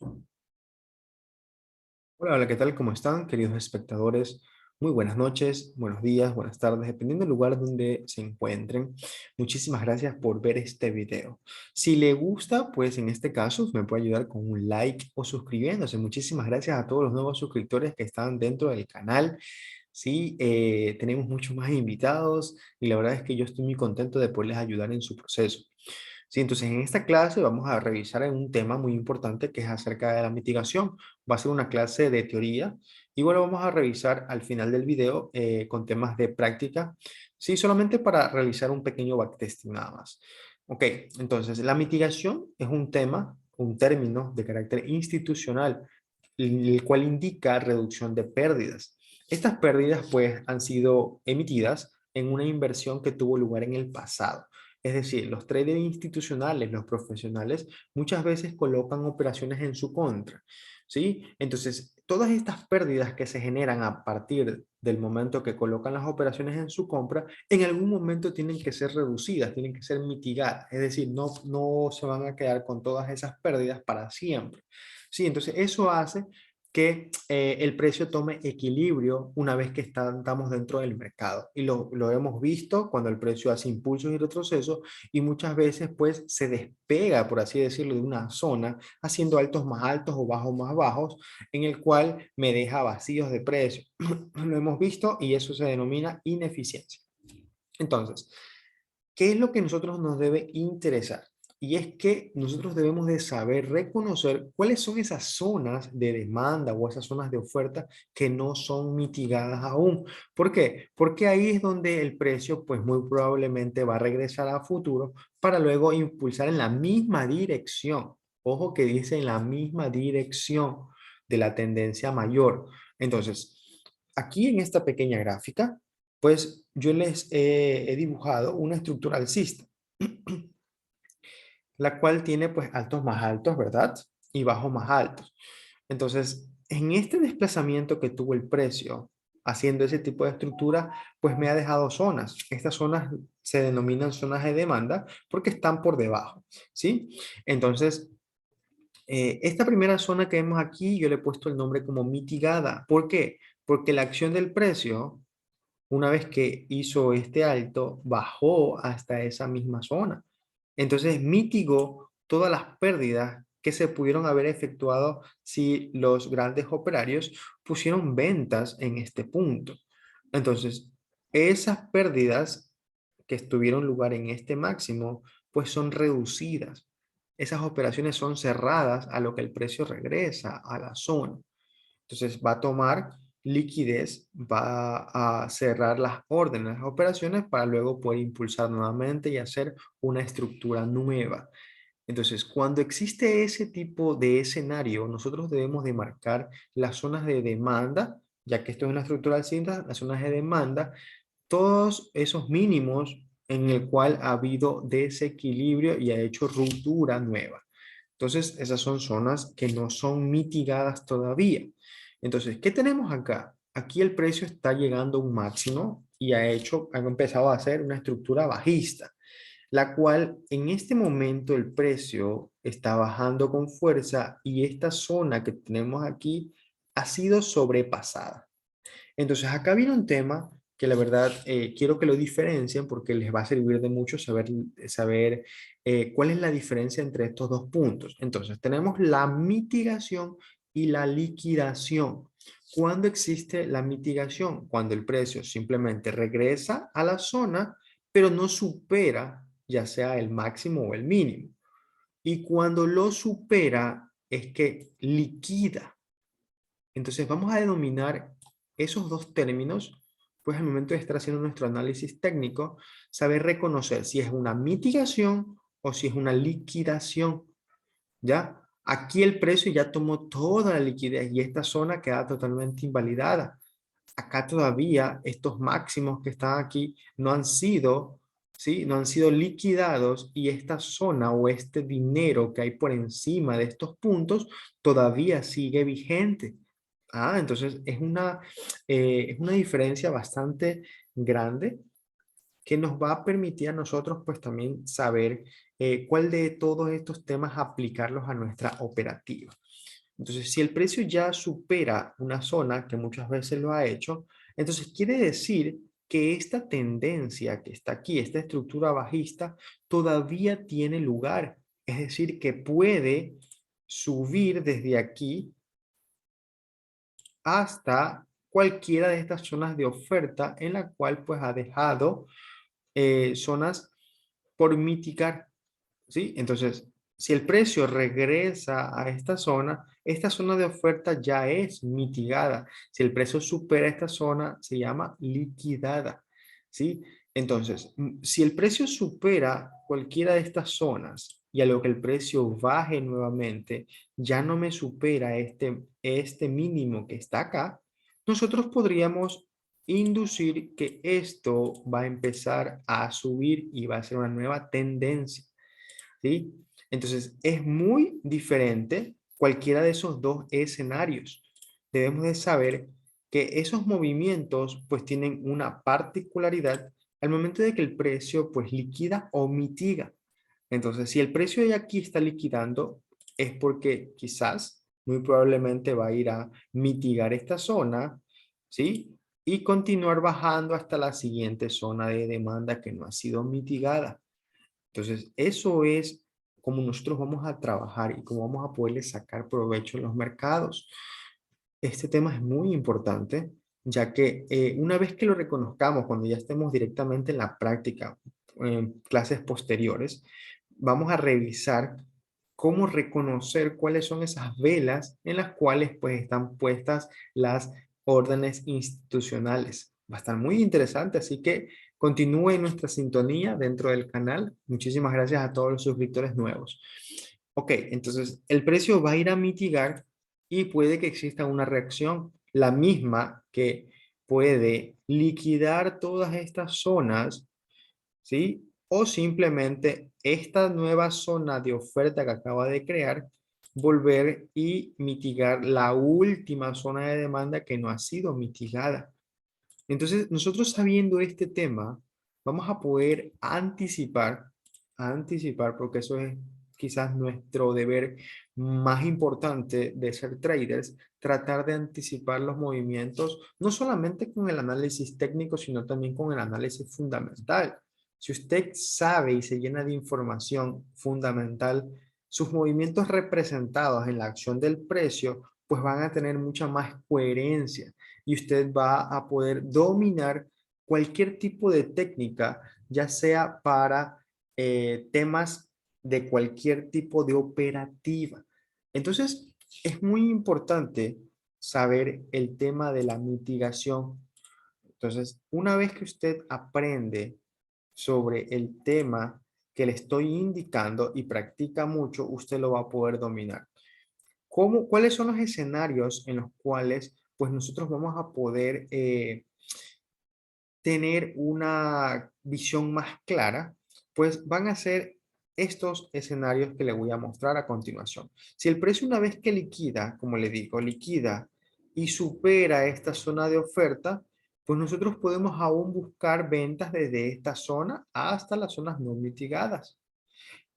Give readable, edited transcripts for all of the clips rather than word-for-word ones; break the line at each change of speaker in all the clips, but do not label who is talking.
Hola, hola, ¿qué tal? ¿Cómo están, queridos espectadores? Muy buenas noches, buenos días, buenas tardes, dependiendo del lugar donde se encuentren. Muchísimas gracias por ver este video. Si le gusta, pues en este caso me puede ayudar con un like o suscribiéndose. Muchísimas gracias a todos los nuevos suscriptores que están dentro del canal. Sí, tenemos muchos más invitados y la verdad es que yo estoy muy contento de poderles ayudar en su proceso. Sí, entonces en esta clase vamos a revisar un tema muy importante que es acerca de la mitigación. Va a ser una clase de teoría y bueno, vamos a revisar al final del video con temas de práctica, sí, solamente para realizar un pequeño backtesting nada más. Ok, entonces la mitigación es un tema, un término de carácter institucional, el cual indica reducción de pérdidas. Estas pérdidas pues han sido emitidas en una inversión que tuvo lugar en el pasado. Es decir, los traders institucionales, los profesionales, muchas veces colocan operaciones en su contra, ¿sí? Entonces, todas estas pérdidas que se generan a partir del momento que colocan las operaciones en su compra, en algún momento tienen que ser reducidas, tienen que ser mitigadas. Es decir, no se van a quedar con todas esas pérdidas para siempre, ¿sí? Entonces, eso hace que el precio tome equilibrio una vez que estamos dentro del mercado. Y lo hemos visto cuando el precio hace impulsos y retrocesos y muchas veces pues se despega, por así decirlo, de una zona haciendo altos más altos o bajos más bajos, en el cual me deja vacíos de precio. Lo hemos visto y eso se denomina ineficiencia. Entonces, ¿qué es lo que nosotros nos debe interesar? Y es que nosotros debemos de saber reconocer cuáles son esas zonas de demanda o esas zonas de oferta que no son mitigadas aún. ¿Por qué? Porque ahí es donde el precio pues muy probablemente va a regresar a futuro para luego impulsar en la misma dirección. Ojo que dice en la misma dirección de la tendencia mayor. Entonces, aquí en esta pequeña gráfica, pues yo les he dibujado una estructura alcista, la cual tiene pues altos más altos, ¿verdad? Y bajos más altos. Entonces, en este desplazamiento que tuvo el precio, haciendo ese tipo de estructura, pues me ha dejado zonas. Estas zonas se denominan zonas de demanda porque están por debajo, ¿sí? Entonces, esta primera zona que vemos aquí, yo le he puesto el nombre como mitigada. ¿Por qué? Porque la acción del precio una vez que hizo este alto, bajó hasta esa misma zona. Entonces mitigó todas las pérdidas que se pudieron haber efectuado si los grandes operarios pusieron ventas en este punto. Entonces, esas pérdidas que tuvieron lugar en este máximo, pues son reducidas. Esas operaciones son cerradas a lo que el precio regresa a la zona. Entonces va a tomar liquidez, va a cerrar las órdenes, las operaciones para luego poder impulsar nuevamente y hacer una estructura nueva. Entonces, cuando existe ese tipo de escenario, nosotros debemos de marcar las zonas de demanda, ya que esto es una estructura alcista, las zonas de demanda, todos esos mínimos en el cual ha habido desequilibrio y ha hecho ruptura nueva. Entonces, esas son zonas que no son mitigadas todavía. Entonces, ¿qué tenemos acá? Aquí el precio está llegando a un máximo y ha empezado a hacer una estructura bajista, la cual en este momento el precio está bajando con fuerza y esta zona que tenemos aquí ha sido sobrepasada. Entonces, acá viene un tema que la verdad quiero que lo diferencien porque les va a servir de mucho saber cuál es la diferencia entre estos dos puntos. Entonces, tenemos la mitigación y la liquidación. ¿Cuándo existe la mitigación? Cuando el precio simplemente regresa a la zona, pero no supera ya sea el máximo o el mínimo. Y cuando lo supera es que liquida. Entonces vamos a denominar esos dos términos, pues al momento de estar haciendo nuestro análisis técnico, saber reconocer si es una mitigación o si es una liquidación, ¿ya? Aquí el precio ya tomó toda la liquidez y esta zona queda totalmente invalidada. Acá todavía estos máximos que están aquí no han sido, ¿sí? No han sido liquidados y esta zona o este dinero que hay por encima de estos puntos todavía sigue vigente. Entonces es una diferencia bastante grande que nos va a permitir a nosotros pues también saber cuál de todos estos temas aplicarlos a nuestra operativa. Entonces, si el precio ya supera una zona, que muchas veces lo ha hecho, entonces quiere decir que esta tendencia que está aquí, esta estructura bajista, todavía tiene lugar. Es decir, que puede subir desde aquí hasta cualquiera de estas zonas de oferta en la cual pues ha dejado zonas por mitigar, ¿sí? Entonces, si el precio regresa a esta zona de oferta ya es mitigada. Si el precio supera esta zona, se llama liquidada, ¿sí? Entonces, si el precio supera cualquiera de estas zonas y a lo que el precio baje nuevamente, ya no me supera este mínimo que está acá, nosotros podríamos inducir que esto va a empezar a subir y va a ser una nueva tendencia, ¿sí? Entonces, es muy diferente cualquiera de esos dos escenarios. Debemos de saber que esos movimientos pues tienen una particularidad al momento de que el precio pues liquida o mitiga. Entonces, si el precio de aquí está liquidando, es porque quizás, muy probablemente va a ir a mitigar esta zona, ¿sí? Y continuar bajando hasta la siguiente zona de demanda que no ha sido mitigada. Entonces, eso es como nosotros vamos a trabajar y cómo vamos a poderle sacar provecho en los mercados. Este tema es muy importante, ya que una vez que lo reconozcamos, cuando ya estemos directamente en la práctica, en clases posteriores, vamos a revisar cómo reconocer cuáles son esas velas en las cuales pues están puestas las órdenes institucionales. Va a estar muy interesante, así que continúe nuestra sintonía dentro del canal. Muchísimas gracias a todos los suscriptores nuevos. Ok, entonces el precio va a ir a mitigar y puede que exista una reacción, la misma que puede liquidar todas estas zonas, ¿sí? O simplemente esta nueva zona de oferta que acaba de crear, volver y mitigar la última zona de demanda que no ha sido mitigada. Entonces, nosotros sabiendo este tema, vamos a poder anticipar, porque eso es quizás nuestro deber más importante de ser traders, tratar de anticipar los movimientos, no solamente con el análisis técnico, sino también con el análisis fundamental. Si usted sabe y se llena de información fundamental, sus movimientos representados en la acción del precio, pues van a tener mucha más coherencia y usted va a poder dominar cualquier tipo de técnica, ya sea para temas de cualquier tipo de operativa. Entonces, es muy importante saber el tema de la mitigación. Entonces, una vez que usted aprende sobre el tema que le estoy indicando y practica mucho, usted lo va a poder dominar. ¿Cuáles son los escenarios en los cuales pues nosotros vamos a poder tener una visión más clara? Pues van a ser estos escenarios que le voy a mostrar a continuación. Si el precio una vez que liquida, como le digo, liquida y supera esta zona de oferta, pues nosotros podemos aún buscar ventas desde esta zona hasta las zonas no mitigadas.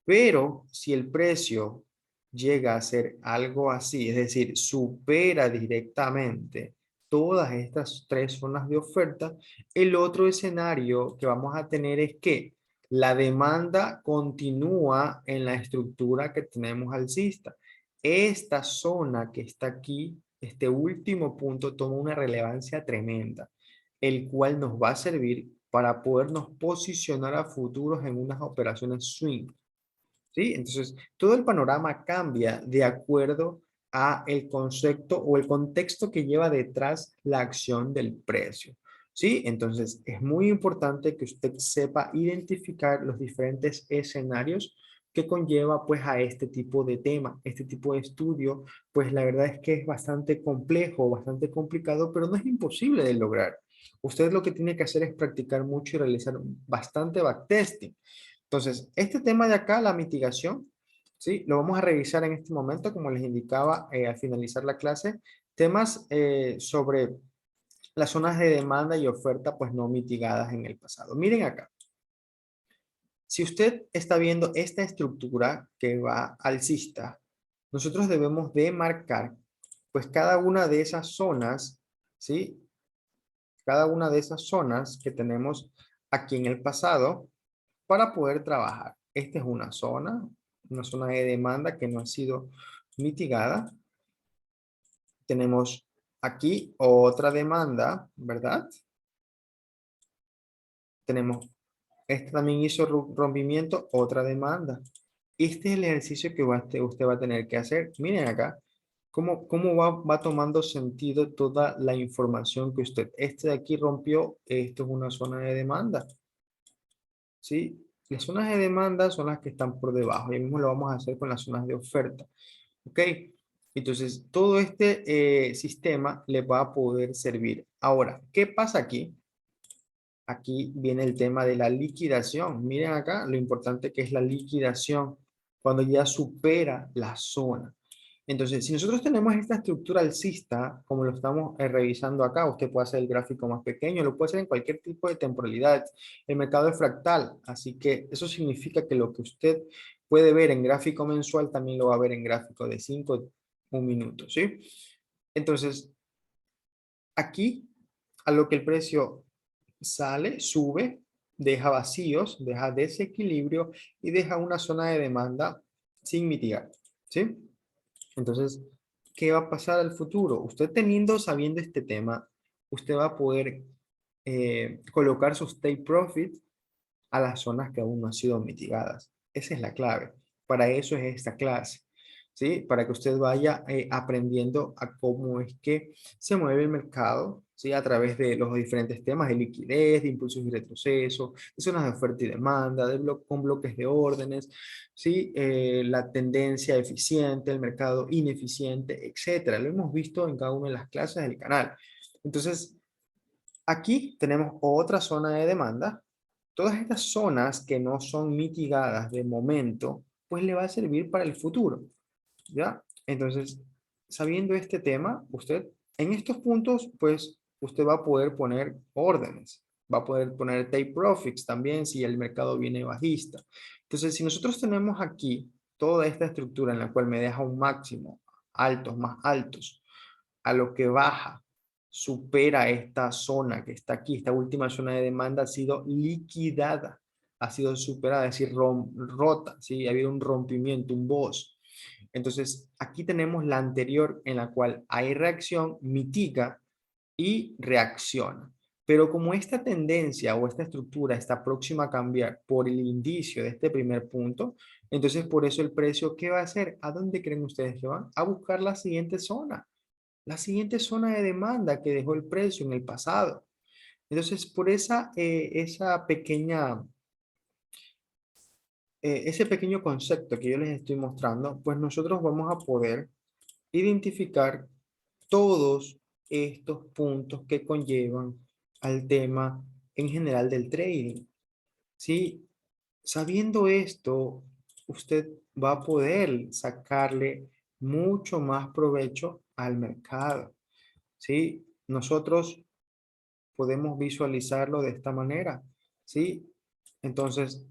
Pero si el precio llega a ser algo así, es decir, supera directamente todas estas tres zonas de oferta, el otro escenario que vamos a tener es que la demanda continúa en la estructura que tenemos alcista. Esta zona que está aquí, este último punto, toma una relevancia tremenda, el cual nos va a servir para podernos posicionar a futuros en unas operaciones swing. ¿Sí? Entonces, todo el panorama cambia de acuerdo a el concepto o el contexto que lleva detrás la acción del precio. ¿Sí? Entonces, es muy importante que usted sepa identificar los diferentes escenarios que conlleva pues a este tipo de tema, este tipo de estudio, pues la verdad es que es bastante complejo, bastante complicado, pero no es imposible de lograr. Usted lo que tiene que hacer es practicar mucho y realizar bastante backtesting. Entonces, este tema de acá, la mitigación, ¿sí? Lo vamos a revisar en este momento, como les indicaba al finalizar la clase, temas sobre las zonas de demanda y oferta pues no mitigadas en el pasado. Miren acá, si usted está viendo esta estructura que va alcista, nosotros debemos de marcar pues cada una de esas zonas, ¿sí? Cada una de esas zonas que tenemos aquí en el pasado para poder trabajar. Esta es una zona de demanda que no ha sido mitigada. Tenemos aquí otra demanda, ¿verdad? Tenemos, esta también hizo rompimiento, otra demanda. Este es el ejercicio que usted va a tener que hacer. Miren acá, cómo va tomando sentido toda la información que usted, este de aquí rompió, esto es una zona de demanda, ¿sí? Las zonas de demanda son las que están por debajo, y mismo lo vamos a hacer con las zonas de oferta, ¿ok? Entonces, todo este sistema le va a poder servir. Ahora, ¿qué pasa aquí? Aquí viene el tema de la liquidación. Miren acá lo importante que es la liquidación cuando ya supera la zona. Entonces, si nosotros tenemos esta estructura alcista, como lo estamos revisando acá, usted puede hacer el gráfico más pequeño, lo puede hacer en cualquier tipo de temporalidad. El mercado es fractal, así que eso significa que lo que usted puede ver en gráfico mensual también lo va a ver en gráfico de 5, un minuto, ¿sí? Entonces, aquí, a lo que el precio sale, sube, deja vacíos, deja desequilibrio y deja una zona de demanda sin mitigar, ¿sí? Entonces, ¿qué va a pasar al futuro? Usted sabiendo este tema, usted va a poder colocar sus take profit a las zonas que aún no han sido mitigadas. Esa es la clave. Para eso es esta clase, ¿sí? Para que usted vaya aprendiendo a cómo es que se mueve el mercado, ¿sí? A través de los diferentes temas de liquidez, de impulsos y retrocesos, de zonas de oferta y demanda, con bloques de órdenes, ¿sí? La tendencia eficiente, el mercado ineficiente, etcétera. Lo hemos visto en cada una de las clases del canal. Entonces, aquí tenemos otra zona de demanda. Todas estas zonas que no son mitigadas de momento, pues le va a servir para el futuro, ¿ya? Entonces, sabiendo este tema, usted en estos puntos, pues usted va a poder poner órdenes, va a poder poner take profits también si el mercado viene bajista. Entonces, si nosotros tenemos aquí toda esta estructura en la cual me deja un máximo, altos más altos, a lo que baja, supera esta zona que está aquí, esta última zona de demanda ha sido liquidada, ha sido superada, es decir, rota, ¿sí? Ha habido un rompimiento, un boss. Entonces, aquí tenemos la anterior en la cual hay reacción, mitiga y reacciona. Pero como esta tendencia o esta estructura está próxima a cambiar por el indicio de este primer punto, entonces por eso el precio, ¿qué va a hacer? ¿A dónde creen ustedes que van? A buscar la siguiente zona de demanda que dejó el precio en el pasado. Entonces, por esa pequeña, ese pequeño concepto que yo les estoy mostrando, pues nosotros vamos a poder identificar todos estos puntos que conllevan al tema en general del trading. ¿Sí? Sabiendo esto, usted va a poder sacarle mucho más provecho al mercado. ¿Sí? Nosotros podemos visualizarlo de esta manera, ¿sí? Entonces,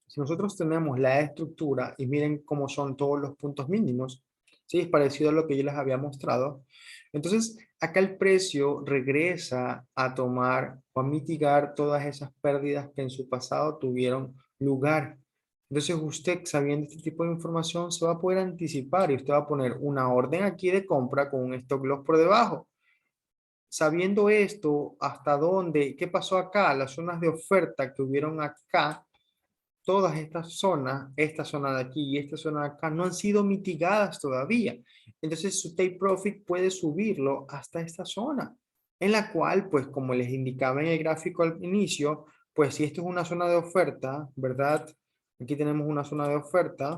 si nosotros tenemos la estructura y miren cómo son todos los puntos mínimos, ¿sí? Es parecido a lo que yo les había mostrado. Entonces, acá el precio regresa a tomar o a mitigar todas esas pérdidas que en su pasado tuvieron lugar. Entonces, usted sabiendo este tipo de información se va a poder anticipar y usted va a poner una orden aquí de compra con un stop loss por debajo. Sabiendo esto, hasta dónde, qué pasó acá, las zonas de oferta que hubieron acá, todas estas zonas, esta zona de aquí y esta zona de acá, no han sido mitigadas todavía. Entonces su take profit puede subirlo hasta esta zona, en la cual, pues como les indicaba en el gráfico al inicio, pues si esto es una zona de oferta, ¿verdad? Aquí tenemos una zona de oferta,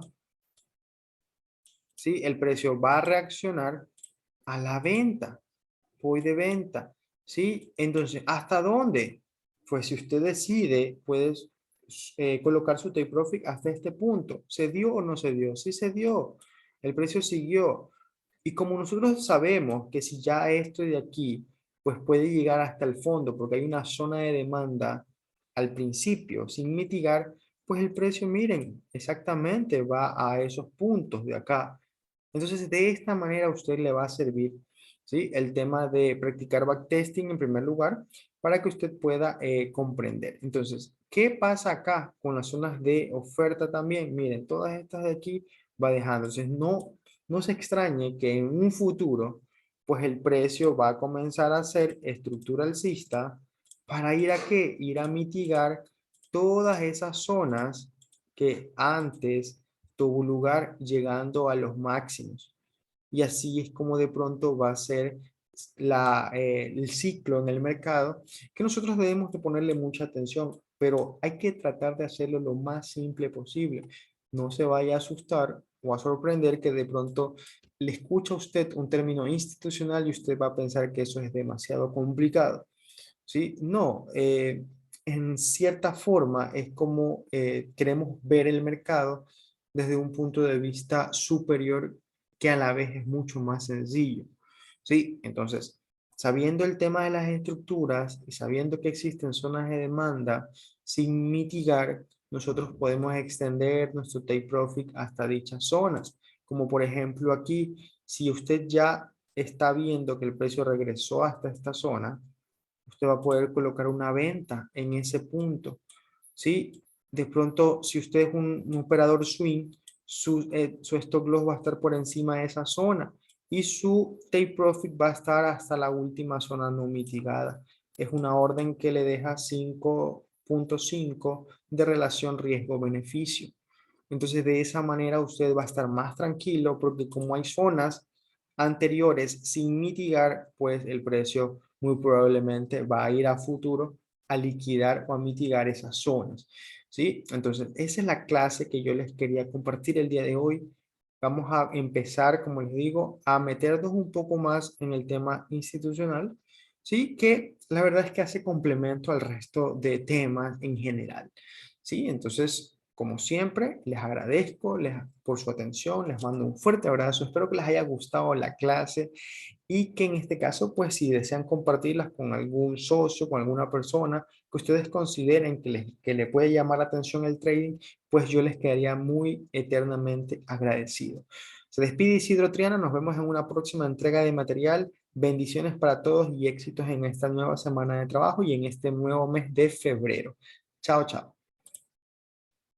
¿sí? El precio va a reaccionar a la venta. Voy de venta, ¿sí? Entonces, ¿hasta dónde? Pues si usted decide, puedes colocar su take profit hasta este punto. ¿Se dio o no se dio? Sí se dio. El precio siguió. Y como nosotros sabemos que si ya esto de aquí, pues puede llegar hasta el fondo, porque hay una zona de demanda al principio, sin mitigar, pues el precio, miren, exactamente va a esos puntos de acá. Entonces, de esta manera a usted le va a servir, ¿sí? El tema de practicar backtesting en primer lugar para que usted pueda comprender. Entonces, ¿qué pasa acá con las zonas de oferta también? Miren, todas estas de aquí va dejando. Entonces, no se extrañe que en un futuro, pues el precio va a comenzar a ser estructura alcista para ir a qué? Ir a mitigar todas esas zonas que antes tuvo lugar llegando a los máximos. Y así es como de pronto va a ser el ciclo en el mercado, que nosotros debemos de ponerle mucha atención, pero hay que tratar de hacerlo lo más simple posible. No se vaya a asustar o a sorprender que de pronto le escucha a usted un término institucional y usted va a pensar que eso es demasiado complicado. ¿Sí? No, en cierta forma es como queremos ver el mercado desde un punto de vista superior que a la vez es mucho más sencillo. ¿Sí? Entonces, sabiendo el tema de las estructuras y sabiendo que existen zonas de demanda sin mitigar, nosotros podemos extender nuestro take profit hasta dichas zonas. Como por ejemplo aquí, si usted ya está viendo que el precio regresó hasta esta zona, usted va a poder colocar una venta en ese punto, ¿sí? De pronto, si usted es un operador swing, su stop loss va a estar por encima de esa zona y su take profit va a estar hasta la última zona no mitigada. Es una orden que le deja 5.5 de relación riesgo-beneficio. Entonces, de esa manera usted va a estar más tranquilo porque como hay zonas anteriores sin mitigar, pues el precio muy probablemente va a ir a futuro a liquidar o a mitigar esas zonas. ¿Sí? Entonces, esa es la clase que yo les quería compartir el día de hoy. Vamos a empezar, como les digo, a meternos un poco más en el tema institucional, ¿sí? Que la verdad es que hace complemento al resto de temas en general. ¿Sí? Entonces, como siempre, les agradezco por su atención, les mando un fuerte abrazo, espero que les haya gustado la clase y que en este caso, pues si desean compartirlas con algún socio, con alguna persona que ustedes consideren que le puede llamar la atención el trading, pues yo les quedaría muy eternamente agradecido. Se despide Isidro Triana, nos vemos en una próxima entrega de material. Bendiciones para todos y éxitos en esta nueva semana de trabajo y en este nuevo mes de febrero. Chao, chao.